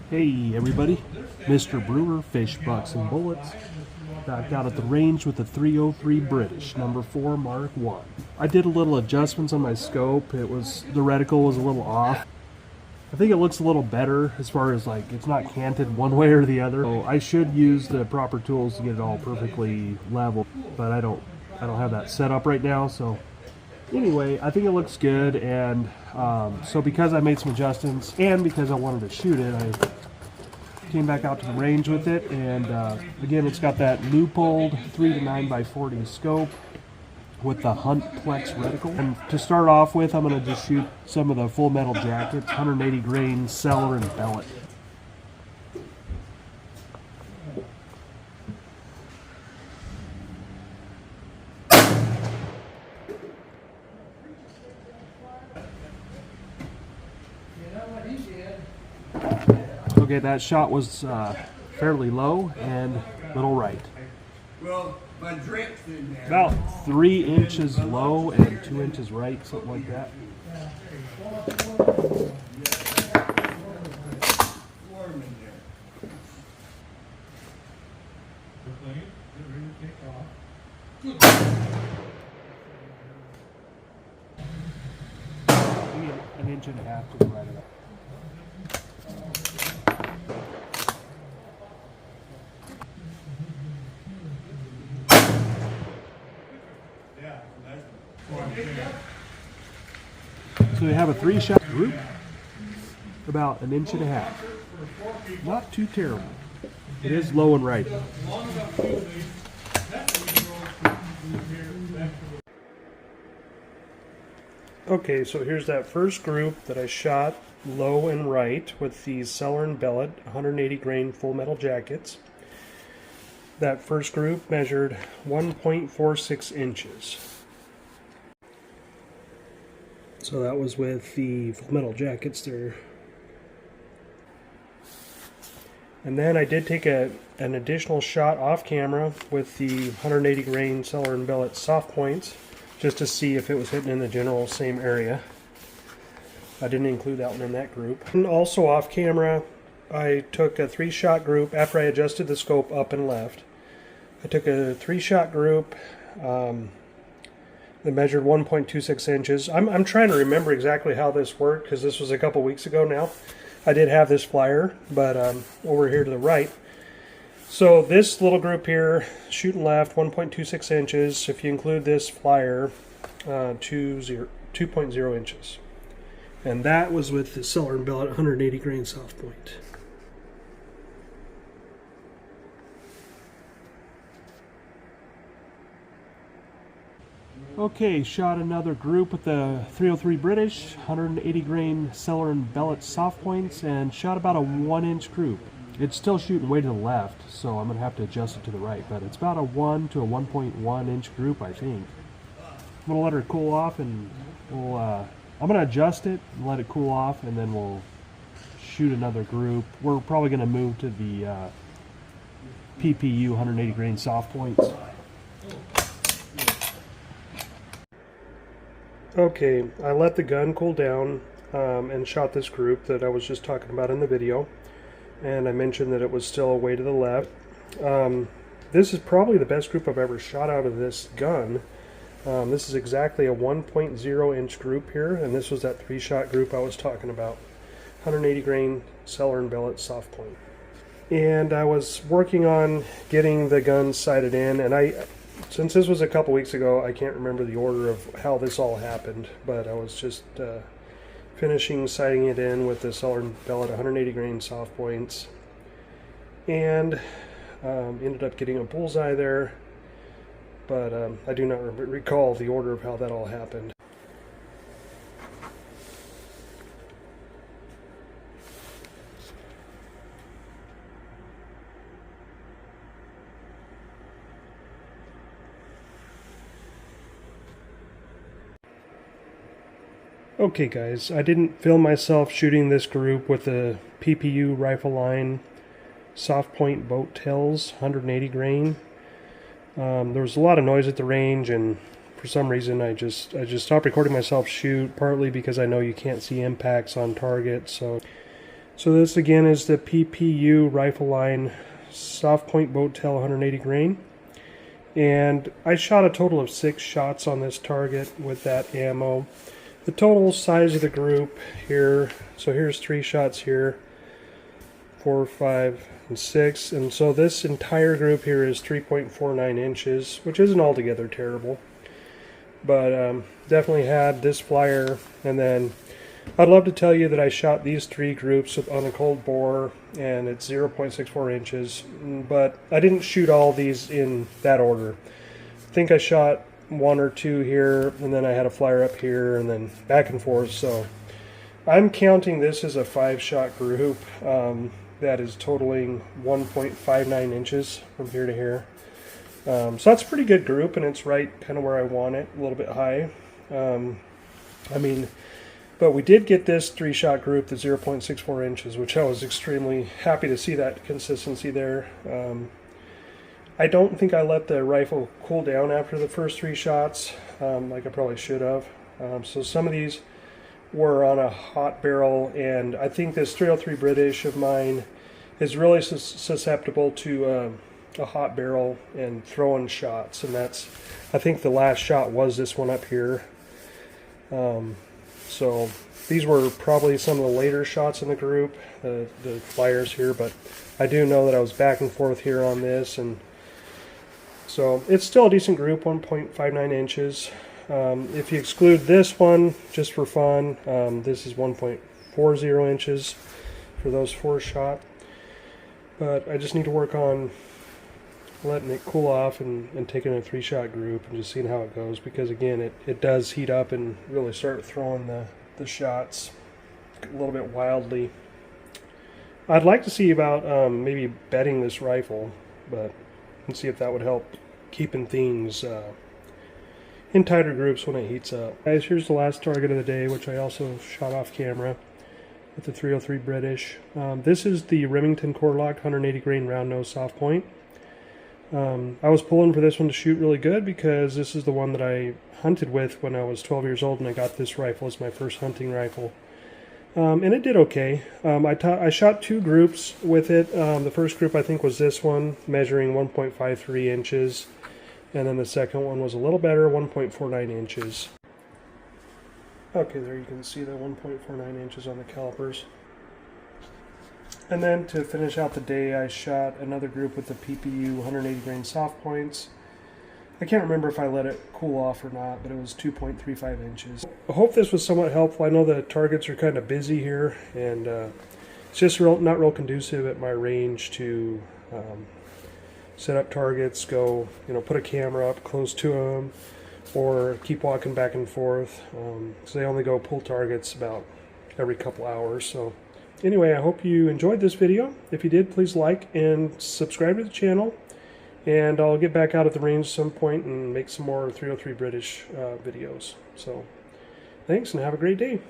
Hey everybody, Mr. Brewer, Fish, Bucks, and Bullets, back out at the range with the 303 British, number 4 Mark 1. I did a little adjustments on my scope. The reticle was a little off. I think it looks a little better as far as like it's not canted one way or the other. So I should use the proper tools to get it all perfectly level, but I don't have that set up right now. So anyway, I think it looks good, and so because I made some adjustments and because I wanted to shoot it, I came back out to the range with it. And again, it's got that Leupold 3 to 9x40 scope with the Huntplex reticle. And to start off with, I'm going to just shoot some of the full metal jackets, 180 grain Sellier Bellot. Okay, that shot was fairly low and little right. Well, my drink's in there. About 3 inches low and 2 inches right, something like that. Maybe an inch and a half to the right of that. So we have a 3-shot group, about an inch and a half. Not too terrible. It is low and right. Okay, so here's that first group that I shot low and right with these Sellier Bellot 180 grain full metal jackets. That first group measured 1.46 inches. So that was with the full metal jackets there. And then I did take an additional shot off camera with the 180 grain Sellier Bellot soft points, just to see if it was hitting in the general same area. I didn't include that one in that group. And also off camera, I took a 3-shot group after I adjusted the scope up and left. I took a 3-shot group that measured 1.26 inches. I'm trying to remember exactly how this worked because this was a couple weeks ago now. I did have this flyer, but over here to the right. So this little group here, shooting left, 1.26 inches. If you include this flyer, 2.0 inches. And that was with the Sellier Bellot 180 grain soft point. Okay, shot another group with the 303 British, 180 grain Sellier Bellot soft points, and shot about a 1-inch group. It's still shooting way to the left, so I'm going to have to adjust it to the right, but it's about a 1 to a 1.1 inch group, I think. I'm going to let her cool off, and I'm going to adjust it and let it cool off, and then we'll shoot another group. We're probably going to move to the PPU 180 grain soft points. Okay, I let the gun cool down and shot this group that I was just talking about in the video, and I mentioned that it was still way to the left. This is probably the best group I've ever shot out of this gun. This is exactly a 1.0 inch group here, and this was that 3-shot group I was talking about. 180 grain Sellier Bellot soft point. And I was working on getting the gun sighted in, and since this was a couple weeks ago, I can't remember the order of how this all happened, but I was just finishing sighting it in with the Sellier Bellot 180 grain soft points, and ended up getting a bullseye there, but I do not recall the order of how that all happened. Okay guys, I didn't film myself shooting this group with the PPU RifleLine soft point boat tails 180 grain. There was a lot of noise at the range, and for some reason I just stopped recording myself shoot, partly because I know you can't see impacts on target. So So this again is the PPU RifleLine soft point boat tail 180 grain. And I shot a total of 6 shots on this target with that ammo. The total size of the group here, so here's 3 shots here, 4, 5, and 6. And so this entire group here is 3.49 inches, which isn't altogether terrible. But definitely had this flyer. And then I'd love to tell you that I shot these 3 groups on a cold bore, and it's 0.64 inches, but I didn't shoot all these in that order. I think I shot 1 or 2 here, and then I had a flyer up here, and then back and forth. So I'm counting this as a 5-shot group that is totaling 1.59 inches from here to here. So that's a pretty good group, and it's right kind of where I want it, a little bit high. But we did get this 3-shot group that's 0.64 inches, which I was extremely happy to see that consistency there. I don't think I let the rifle cool down after the first 3 shots, like I probably should have. So some of these were on a hot barrel, and I think this 303 British of mine is really susceptible to a hot barrel and throwing shots, and that's, I think the last shot was this one up here. So these were probably some of the later shots in the group, the flyers here, but I do know that I was back and forth here on this, and so it's still a decent group, 1.59 inches. If you exclude this one, just for fun, this is 1.40 inches for those 4 shot. But I just need to work on letting it cool off and taking a 3-shot group and just seeing how it goes, because again it does heat up and really start throwing the shots a little bit wildly. I'd like to see about maybe bedding this rifle, but let's see if that would help keeping things in tighter groups when it heats up. Guys, here's the last target of the day, which I also shot off camera with the 303 British. This is the Remington Lokt 180 grain round nose soft point. I was pulling for this one to shoot really good because this is the one that I hunted with when I was 12 years old, and I got this rifle as my first hunting rifle. And it did okay. I shot 2 groups with it. The first group I think was this one, measuring 1.53 inches, and then the second one was a little better, 1.49 inches. Okay, there you can see the 1.49 inches on the calipers. And then to finish out the day, I shot another group with the PPU 180 grain soft points. I can't remember if I let it cool off or not, but it was 2.35 inches. I hope this was somewhat helpful. I know the targets are kind of busy here, and it's just not real conducive at my range to set up targets, go, put a camera up close to them, or keep walking back and forth. So they only go pull targets about every couple hours. So anyway, I hope you enjoyed this video. If you did, please like and subscribe to the channel. And I'll get back out at the range at some point and make some more 303 British videos. So thanks, and have a great day.